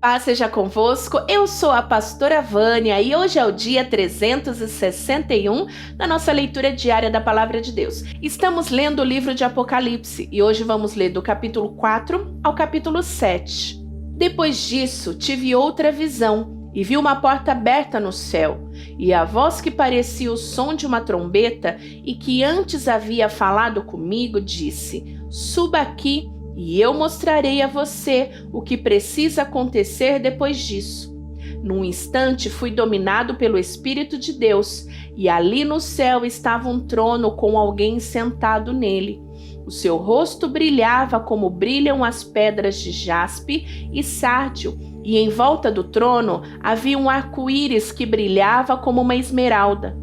Paz seja convosco, eu sou a pastora Vânia e hoje é o dia 361 da nossa leitura diária da Palavra de Deus. Estamos lendo o livro de Apocalipse e hoje vamos ler do capítulo 4 ao capítulo 7. Depois disso, tive outra visão e vi uma porta aberta no céu e a voz que parecia o som de uma trombeta e que antes havia falado comigo disse: "Suba aqui e eu mostrarei a você o que precisa acontecer depois disso." Num instante fui dominado pelo Espírito de Deus, e ali no céu estava um trono com alguém sentado nele. O seu rosto brilhava como brilham as pedras de jaspe e sárdio, e em volta do trono havia um arco-íris que brilhava como uma esmeralda.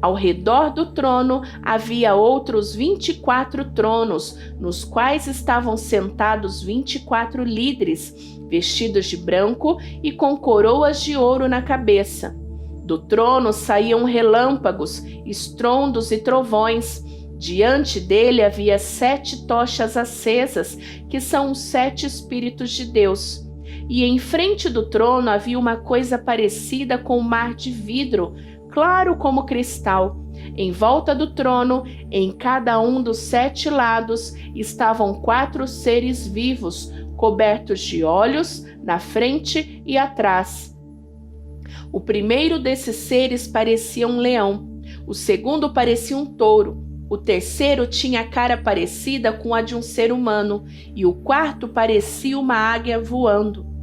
Ao redor do trono havia outros 24 tronos, nos quais estavam sentados 24 líderes, vestidos de branco e com coroas de ouro na cabeça. Do trono saíam relâmpagos, estrondos e trovões. Diante dele havia 7 tochas acesas, que são os 7 Espíritos de Deus. E em frente do trono havia uma coisa parecida com um mar de vidro, claro como cristal. Em volta do trono, em cada um dos 7 lados, estavam 4 seres vivos, cobertos de olhos, na frente e atrás. O primeiro desses seres parecia um leão, o segundo parecia um touro, o terceiro tinha a cara parecida com a de um ser humano, e o quarto parecia uma águia voando.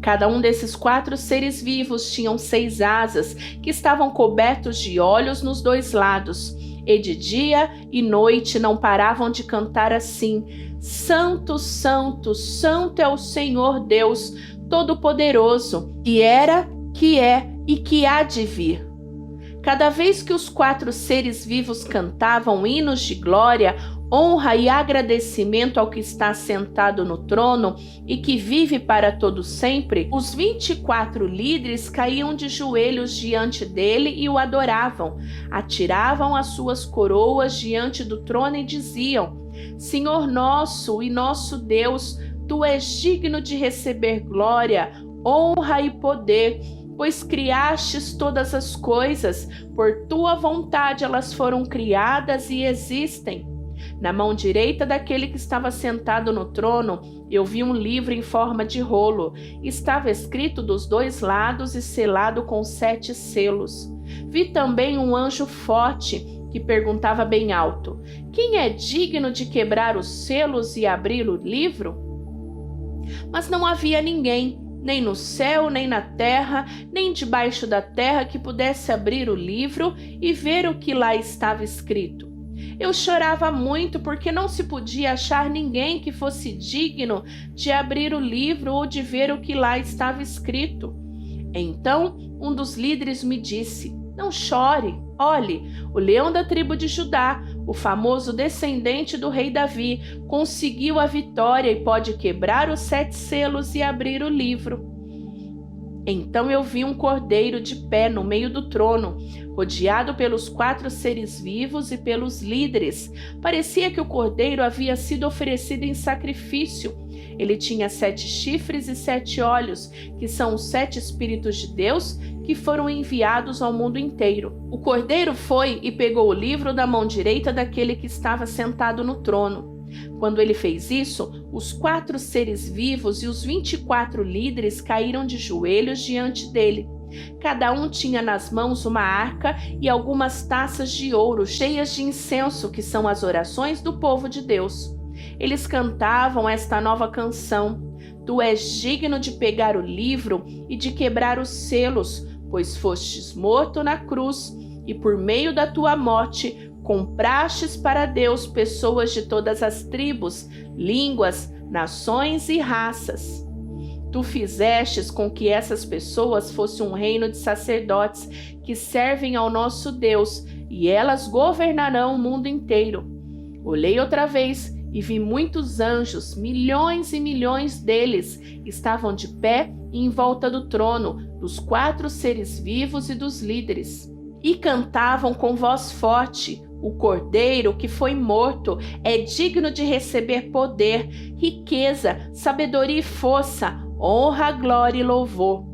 Cada um desses 4 seres vivos tinham 6 asas, que estavam cobertos de olhos nos 2 lados, e de dia e noite não paravam de cantar assim: "Santo, Santo, Santo é o Senhor Deus Todo-Poderoso, que era, que é e que há de vir." Cada vez que os 4 seres vivos cantavam hinos de glória, honra e agradecimento ao que está sentado no trono e que vive para todo sempre, os 24 líderes caíam de joelhos diante dele e o adoravam, atiravam as suas coroas diante do trono e diziam: "Senhor nosso e nosso Deus, tu és digno de receber glória, honra e poder, pois criastes todas as coisas, por tua vontade elas foram criadas e existem." Na mão direita daquele que estava sentado no trono, eu vi um livro em forma de rolo. Estava escrito dos 2 lados e selado com 7 selos. Vi também um anjo forte que perguntava bem alto: "Quem é digno de quebrar os selos e abrir o livro?" Mas não havia ninguém, nem no céu, nem na terra, nem debaixo da terra, que pudesse abrir o livro e ver o que lá estava escrito. Eu chorava muito porque não se podia achar ninguém que fosse digno de abrir o livro ou de ver o que lá estava escrito. Então, um dos líderes me disse: "Não chore, olhe, o leão da tribo de Judá, o famoso descendente do rei Davi, conseguiu a vitória e pode quebrar os 7 selos e abrir o livro." Então eu vi um cordeiro de pé no meio do trono, rodeado pelos 4 seres vivos e pelos líderes. Parecia que o cordeiro havia sido oferecido em sacrifício. Ele tinha 7 chifres e 7 olhos, que são os 7 Espíritos de Deus que foram enviados ao mundo inteiro. O cordeiro foi e pegou o livro da mão direita daquele que estava sentado no trono. Quando ele fez isso, os 4 seres vivos e os 24 líderes caíram de joelhos diante dele. Cada um tinha nas mãos uma arca e algumas taças de ouro cheias de incenso, que são as orações do povo de Deus. Eles cantavam esta nova canção: "Tu és digno de pegar o livro e de quebrar os selos, pois fostes morto na cruz, e por meio da tua morte comprastes para Deus pessoas de todas as tribos, línguas, nações e raças. Tu fizestes com que essas pessoas fossem um reino de sacerdotes que servem ao nosso Deus, e elas governarão o mundo inteiro." Olhei outra vez e vi muitos anjos, milhões e milhões deles estavam de pé em volta do trono, dos 4 seres vivos e dos líderes. E cantavam com voz forte: "O cordeiro que foi morto é digno de receber poder, riqueza, sabedoria e força, honra, glória e louvor.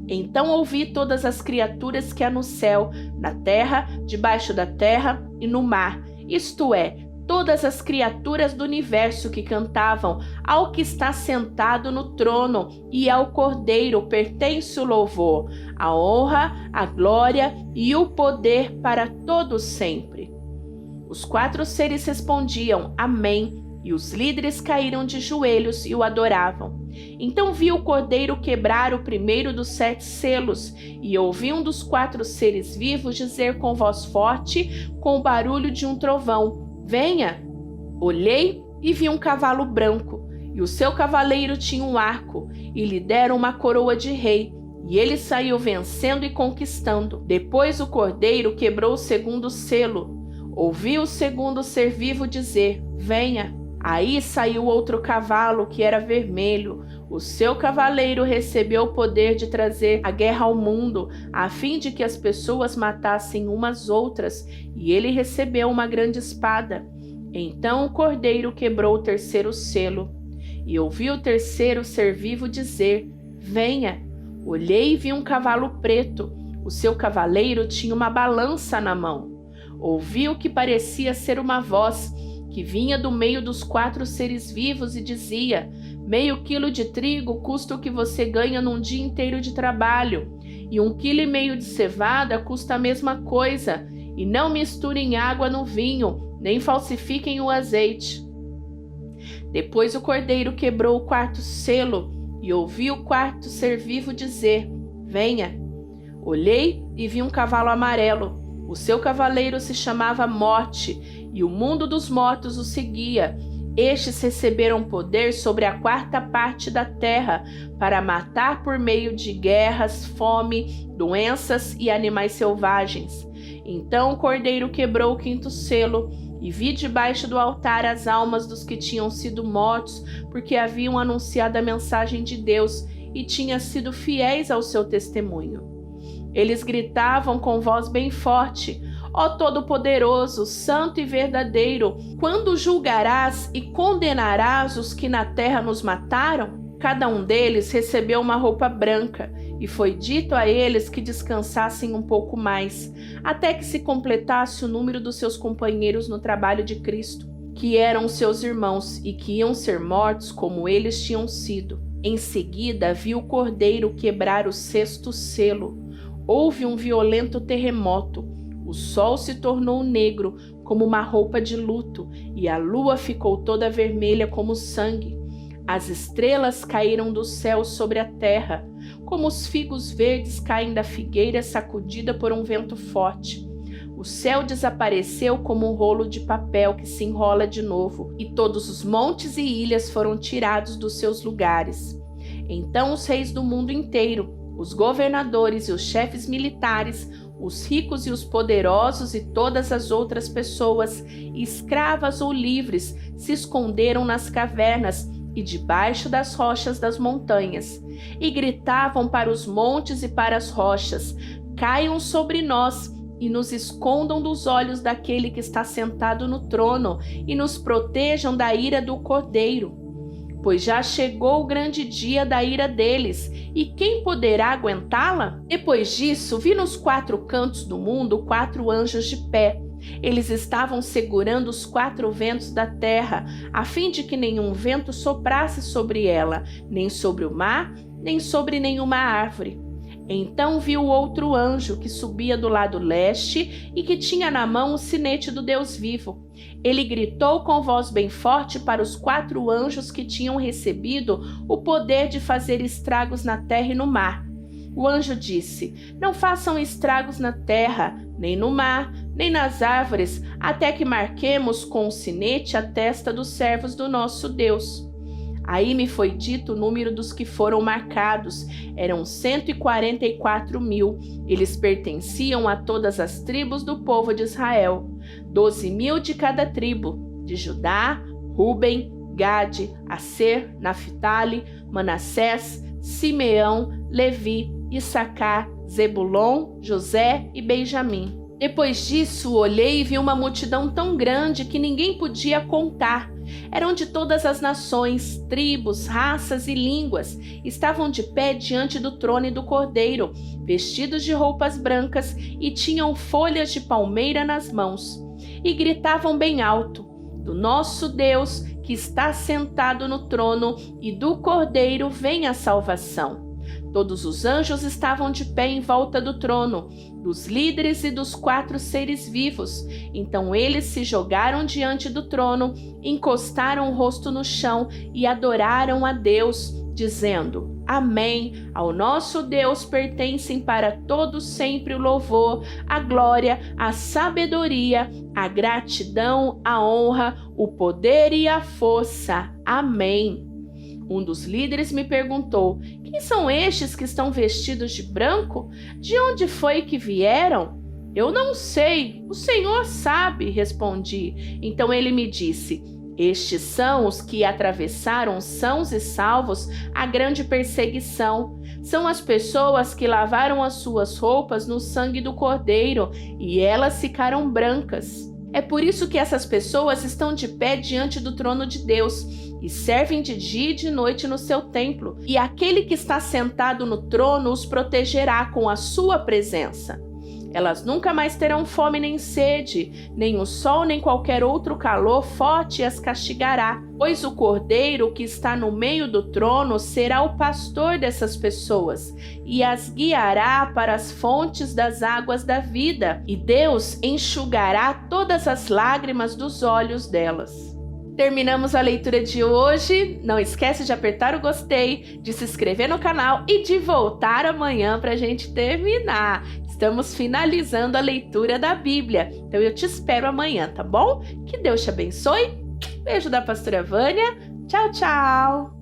Então ouvi todas as criaturas que há no céu, na terra, debaixo da terra e no mar, isto é, todas as criaturas do universo que cantavam ao que está sentado no trono e ao Cordeiro pertence o louvor, a honra, a glória e o poder para todos sempre. Os 4 seres respondiam, Amém, e os líderes caíram de joelhos e o adoravam. Então vi o Cordeiro quebrar o primeiro dos 7 selos, e ouvi um dos 4 seres vivos dizer com voz forte, com o barulho de um trovão, Venha! Olhei e vi um cavalo branco, e o seu cavaleiro tinha um arco, e lhe deram uma coroa de rei, e ele saiu vencendo e conquistando. Depois o Cordeiro quebrou o segundo selo. Ouvi o segundo ser vivo dizer, Venha! Aí saiu outro cavalo que era vermelho. O seu cavaleiro recebeu o poder de trazer a guerra ao mundo, a fim de que as pessoas matassem umas outras, e ele recebeu uma grande espada. Então o Cordeiro quebrou o terceiro selo, e ouvi o terceiro ser vivo dizer, Venha! Olhei e vi um cavalo preto. O seu cavaleiro tinha uma balança na mão. Ouvi o que parecia ser uma voz, que vinha do meio dos 4 seres vivos e dizia, meio quilo de trigo custa o que você ganha num dia inteiro de trabalho, e 1,5 quilo de cevada custa a mesma coisa, e não misturem água no vinho, nem falsifiquem o azeite. Depois o Cordeiro quebrou o 4º selo, e ouvi o 4º ser vivo dizer, Venha! Olhei e vi um cavalo amarelo. O seu cavaleiro se chamava Morte, e o mundo dos mortos o seguia. Estes receberam poder sobre a 4ª parte da terra, para matar por meio de guerras, fome, doenças e animais selvagens. Então o Cordeiro quebrou o 5º selo, e vi debaixo do altar as almas dos que tinham sido mortos, porque haviam anunciado a mensagem de Deus e tinham sido fiéis ao seu testemunho. Eles gritavam com voz bem forte, Ó Todo-Poderoso, Santo e Verdadeiro, quando julgarás e condenarás os que na terra nos mataram? Cada um deles recebeu uma roupa branca, e foi dito a eles que descansassem um pouco mais, até que se completasse o número dos seus companheiros no trabalho de Cristo, que eram seus irmãos e que iam ser mortos como eles tinham sido. Em seguida, vi o Cordeiro quebrar o 6º selo. Houve um violento terremoto. O sol se tornou negro como uma roupa de luto, e a lua ficou toda vermelha como sangue. As estrelas caíram do céu sobre a terra, como os figos verdes caem da figueira sacudida por um vento forte. O céu desapareceu como um rolo de papel que se enrola de novo, e todos os montes e ilhas foram tirados dos seus lugares. Então os reis do mundo inteiro, os governadores e os chefes militares, os ricos e os poderosos e todas as outras pessoas, escravas ou livres, se esconderam nas cavernas e debaixo das rochas das montanhas, e gritavam para os montes e para as rochas, caiam sobre nós e nos escondam dos olhos daquele que está sentado no trono e nos protejam da ira do Cordeiro. Pois já chegou o grande dia da ira deles, e quem poderá aguentá-la? Depois disso, vi nos 4 cantos do mundo 4 anjos de pé. Eles estavam segurando os 4 ventos da terra, a fim de que nenhum vento soprasse sobre ela, nem sobre o mar, nem sobre nenhuma árvore. Então vi o outro anjo que subia do lado leste e que tinha na mão o sinete do Deus vivo. Ele gritou com voz bem forte para os 4 anjos que tinham recebido o poder de fazer estragos na terra e no mar. O anjo disse: Não façam estragos na terra, nem no mar, nem nas árvores, até que marquemos com o sinete a testa dos servos do nosso Deus. Aí me foi dito o número dos que foram marcados. Eram 144.000. Eles pertenciam a todas as tribos do povo de Israel. 12.000 de cada tribo, de Judá, Ruben, Gade, Aser, Naphtali, Manassés, Simeão, Levi, Issacar, Zebulon, José e Benjamim. Depois disso, olhei e vi uma multidão tão grande que ninguém podia contar. Eram de todas as nações, tribos, raças e línguas. Estavam de pé diante do trono e do Cordeiro, vestidos de roupas brancas e tinham folhas de palmeira nas mãos. E gritavam bem alto: do nosso Deus, que está sentado no trono, e do Cordeiro vem a salvação. Todos os anjos estavam de pé em volta do trono, dos líderes e dos 4 seres vivos. Então eles se jogaram diante do trono, encostaram o rosto no chão e adoraram a Deus, dizendo: Amém. Ao nosso Deus pertencem para todo sempre o louvor, a glória, a sabedoria, a gratidão, a honra, o poder e a força. Amém. Um dos líderes me perguntou: quem são estes que estão vestidos de branco? De onde foi que vieram? Eu não sei, o Senhor sabe, respondi. Então ele me disse: estes são os que atravessaram sãos e salvos a grande perseguição. São as pessoas que lavaram as suas roupas no sangue do Cordeiro e elas ficaram brancas. É por isso que essas pessoas estão de pé diante do trono de Deus e servem de dia e de noite no seu templo. E aquele que está sentado no trono os protegerá com a sua presença. Elas nunca mais terão fome nem sede, nem o sol nem qualquer outro calor forte as castigará, pois o Cordeiro que está no meio do trono será o pastor dessas pessoas e as guiará para as fontes das águas da vida, e Deus enxugará todas as lágrimas dos olhos delas. Terminamos a leitura de hoje. Não esquece de apertar o gostei, de se inscrever no canal e de voltar amanhã para a gente terminar. Estamos finalizando a leitura da Bíblia, então eu te espero amanhã, tá bom? Que Deus te abençoe. Beijo da pastora Vânia. Tchau, tchau!